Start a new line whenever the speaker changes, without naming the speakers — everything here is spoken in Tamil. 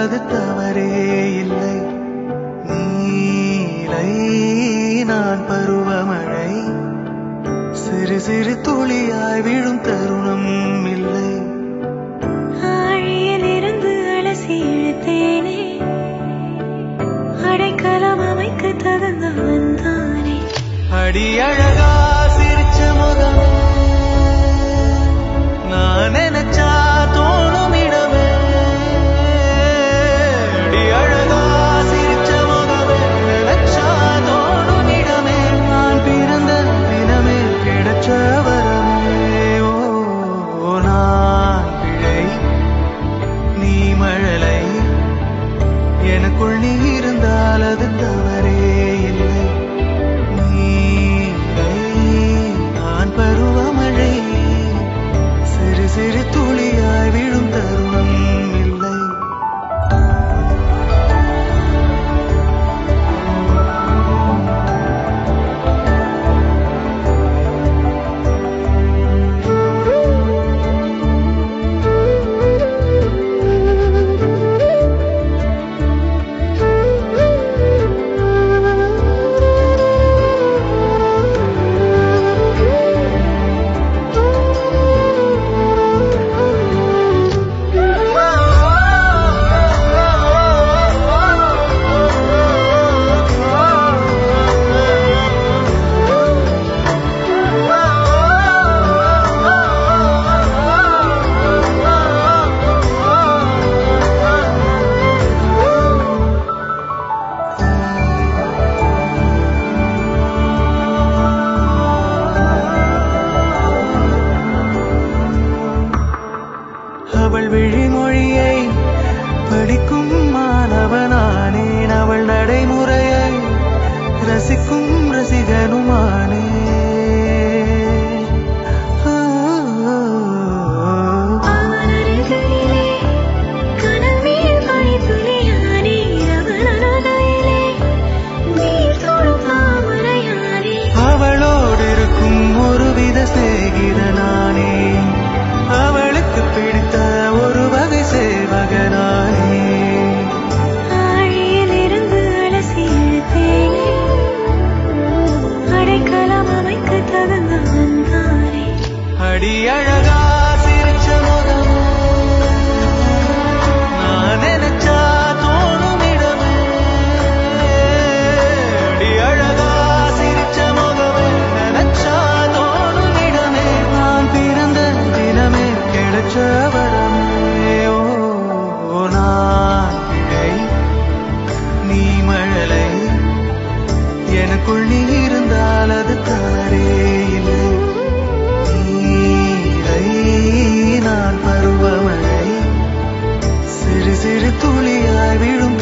அது தவறே இல்லை. நீலை நான் பருவமழை, சிறு சிறு துளியாய் விழும் தருணம் இல்லை.
ஆழியிலிருந்து அலசி இழுத்தேனே, அடைக்கலம் அமைக்க தகுந்தவன் தானே.
அடி அழகா சிரிச்ச முகமே, நான் நினைச்சா தோணும் இடமே. அடி அழகா சிரிச்ச முகமே, நினைச்சா தோணும் இடமே. நான் பிறந்த தினமே கிடைச்ச வரமே. ஓ நான் பிழை, நீ மழலை, எனக்குள் நீ இருந்தால் அது தவறே இல்லை. நான் பருவமழை, சிறு சிறு துளியாய் விழும் தருணம் இல்லை. அவள் விழிமொழியை படிக்கும் மாணவனானேன், அவள் நடைமுறையை ரசிக்கும் ரசிகனுமானே. அவளோடு இருக்கும் ஒருவித சிநேகிதனானே, அவளுக்கு பிடித்த ஒரு வகை சேவகனானே.
ஆழியிலிருந்து அலசி இழுத்தேனே, அடைக்கலம் அமைக்க தகுந்தவன் தானே.
அடி அழகா சிரிச்ச முகமே, நான் நினைச்சா தோணும் இடமே. அடி அழகா சிரிச்ச முகமே, நினைச்சா தோணும் இடமே. நான் பிறந்த தினமே கிடைச்ச வரமே. ஓ நான் பிழை, நீ மழலை, எனக்குள் நீ இருந்தால் அது தவறே இல்லை. நீலை நான் பருவமழை, சிறு சிறு துளியாய் விழும்